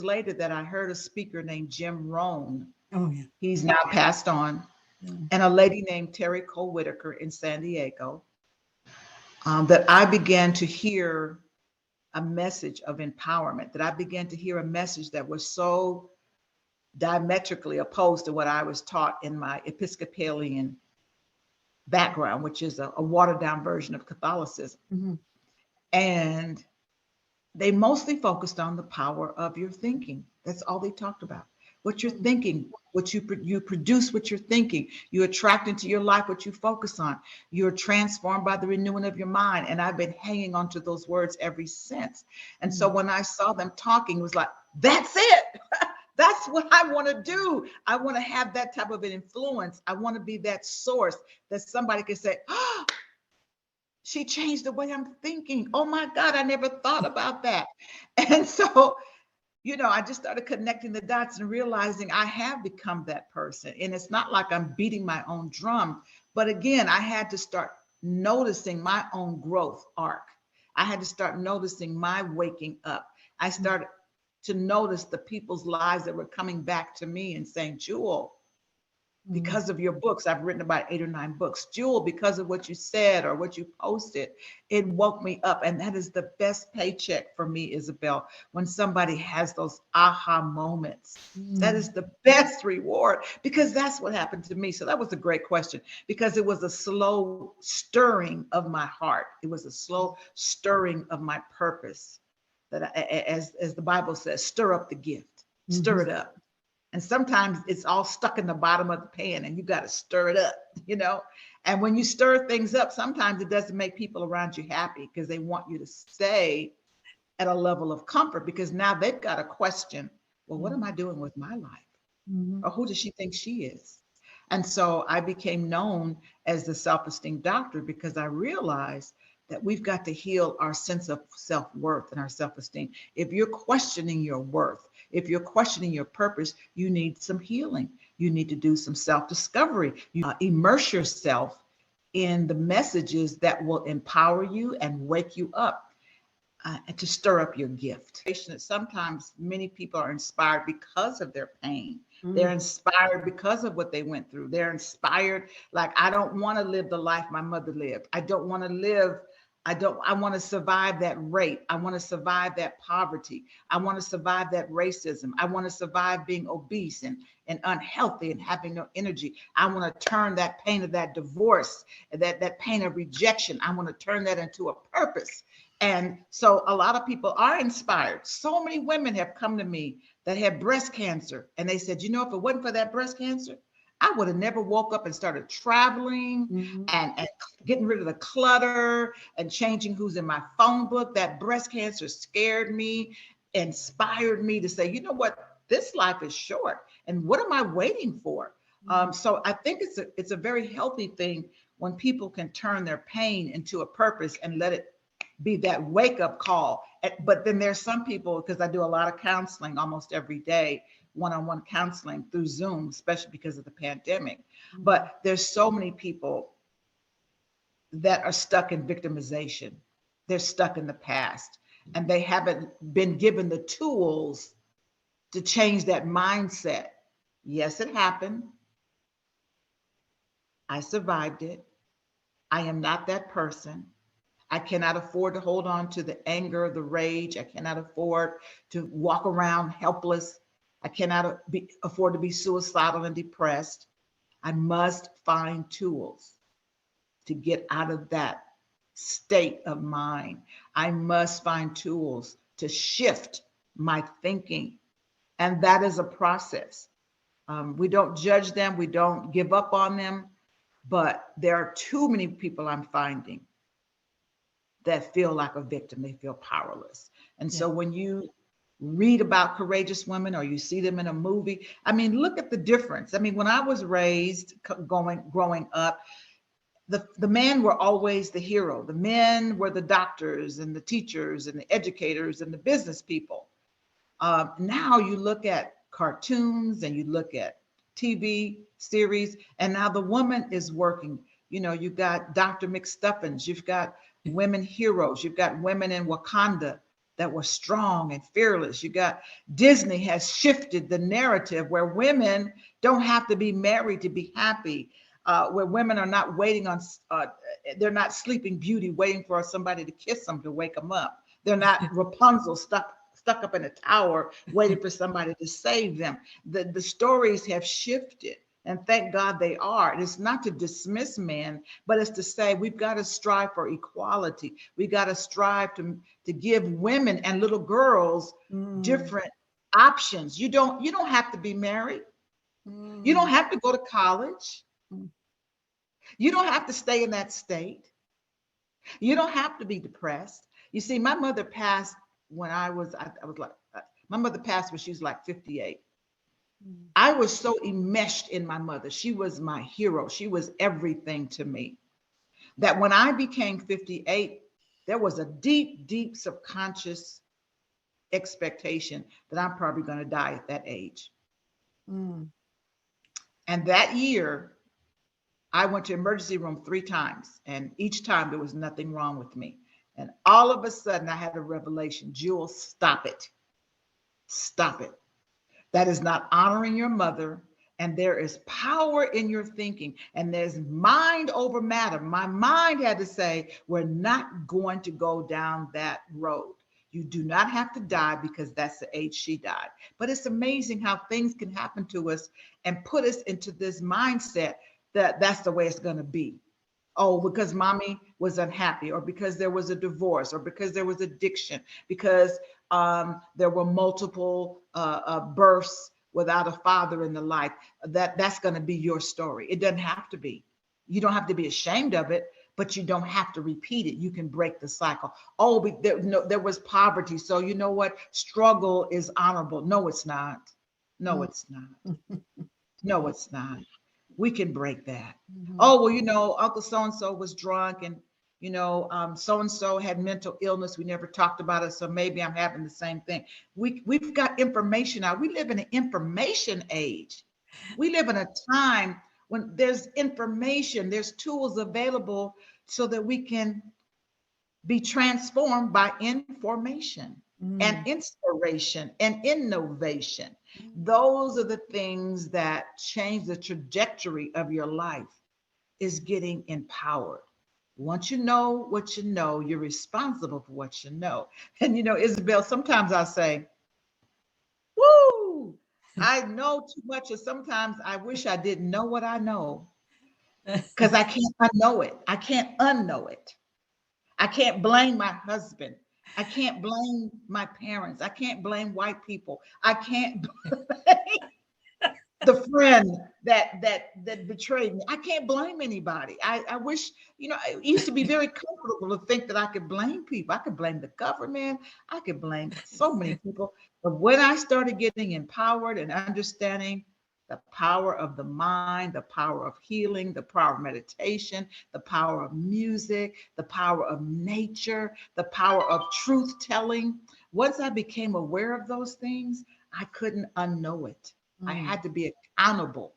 later that I heard a speaker named Jim Rohn. Oh, yeah. He's now passed on. Yeah. And a lady named Terry Cole Whitaker in San Diego, that I began to hear a message of empowerment, that I began to hear a message that was so diametrically opposed to what I was taught in my Episcopalian background, which is a watered down version of Catholicism. Mhm. And they mostly focused on the power of your thinking. That's all they talked about. What you're thinking, what you produce, what you're thinking. You attract into your life what you focus on. You're transformed by the renewing of your mind. And I've been hanging on to those words ever since. And so when I saw them talking, it was like, that's it. That's what I want to do. I want to have that type of an influence. I want to be that source that somebody can say, oh, she changed the way I'm thinking. Oh my God, I never thought about that. And so, I just started connecting the dots and realizing I have become that person. And it's not like I'm beating my own drum, but again, I had to start noticing my own growth arc. I had to start noticing my waking up. I started to notice the people's lives that were coming back to me and saying, Jewel, because of your books, I've written about 8 or 9 books. Jewel, because of what you said or what you posted, it woke me up. And that is the best paycheck for me, Isabel, when somebody has those aha moments. That is the best reward, because that's what happened to me. So that was a great question, because it was a slow stirring of my heart. It was a slow stirring of my purpose. That as the Bible says, stir up the gift, stir it up. And sometimes it's all stuck in the bottom of the pan and you got to stir it up, And when you stir things up, sometimes it doesn't make people around you happy, because they want you to stay at a level of comfort, because now they've got a question. Well, what am I doing with my life? Or who does she think she is? And so I became known as the self-esteem doctor, because I realized that we've got to heal our sense of self-worth and our self-esteem. If you're questioning your worth, if you're questioning your purpose, you need some healing. You need to do some self-discovery. You immerse yourself in the messages that will empower you and wake you up, and to stir up your gift. Sometimes many people are inspired because of their pain. They're inspired because of what they went through. They're inspired, like, I don't want to live the life my mother lived. I want to survive that rape. I want to survive that poverty. I want to survive that racism. I want to survive being obese and unhealthy and having no energy. I want to turn that pain of that divorce, that pain of rejection, I want to turn that into a purpose. And so a lot of people are inspired. So many women have come to me that had breast cancer, and they said, if it wasn't for that breast cancer, I would have never woke up and started traveling and getting rid of the clutter and changing who's in my phone book. That breast cancer scared me, inspired me to say, you know what, this life is short, and what am I waiting for? So I think it's a very healthy thing when people can turn their pain into a purpose and let it be that wake up call. But then there's some people, because I do a lot of counseling almost every day, one-on-one counseling through Zoom, especially because of the pandemic. But there's so many people that are stuck in victimization. They're stuck in the past, and they haven't been given the tools to change that mindset. Yes, it happened. I survived it. I am not that person. I cannot afford to hold on to the anger, the rage. I cannot afford to walk around helpless. I cannot afford to be suicidal and depressed. I must find tools to get out of that state of mind. I must find tools to shift my thinking. And that is a process. We don't judge them. We don't give up on them. But there are too many people I'm finding that feel like a victim. They feel powerless. And so when you read about courageous women or you see them in a movie, look at the difference. When I was raised growing up, the men were always the hero. The men were the doctors and the teachers and the educators and the business people. Now you look at cartoons and you look at TV series, and now the woman is working. You've got Dr. McStuffins, you've got women heroes, you've got women in Wakanda that were strong and fearless. You got Disney has shifted the narrative where women don't have to be married to be happy, where women are not waiting on, they're not Sleeping Beauty waiting for somebody to kiss them to wake them up. They're not Rapunzel stuck up in a tower waiting for somebody to save them. The stories have shifted. And thank God they are. And it's not to dismiss men, but it's to say we've got to strive for equality. We got to strive to give women and little girls different options. You don't have to be married. You don't have to go to college. You don't have to stay in that state. You don't have to be depressed. You see, my mother passed when I was like, my mother passed when she was like 58. I was so enmeshed in my mother. She was my hero. She was everything to me. That when I became 58, there was a deep, deep subconscious expectation that I'm probably going to die at that age. And that year, I went to emergency room 3 times, and each time there was nothing wrong with me. And all of a sudden, I had a revelation. Jewel, stop it. Stop it. That is not honoring your mother. And there is power in your thinking. And there's mind over matter. My mind had to say, we're not going to go down that road. You do not have to die because that's the age she died. But it's amazing how things can happen to us and put us into this mindset that that's the way it's going to be. Oh, because mommy was unhappy, or because there was a divorce, or because there was addiction, because there were multiple births without a father in the life. That's going to be your story. It doesn't have to be. You don't have to be ashamed of it, but you don't have to repeat it. You can break the cycle. Oh, there was poverty, so you know what? Struggle is honorable. No, it's not. No, it's not. No, it's not. We can break that. Oh, well, you know, Uncle so-and-so was drunk, and, you know, so-and-so had mental illness. We never talked about it, so maybe I'm having the same thing. We've got information now. We live in an information age. We live in a time when there's information, there's tools available so that we can be transformed by information and inspiration and innovation. Those are the things that change the trajectory of your life, is getting empowered. Once you know what you know, you're responsible for what you know. And, you know, Isabel, sometimes I say, woo, I know too much, or sometimes I wish I didn't know what I know, because I can't unknow it. I can't unknow it. I can't blame my husband. I can't blame my parents. I can't blame white people. I can't blame the friend that betrayed me. I can't blame anybody. I wish, you know, it used to be very comfortable to think that I could blame people. I could blame the government. I could blame so many people. But when I started getting empowered and understanding the power of the mind, the power of healing, the power of meditation, the power of music, the power of nature, the power of truth telling. Once I became aware of those things, I couldn't unknow it. I had to be accountable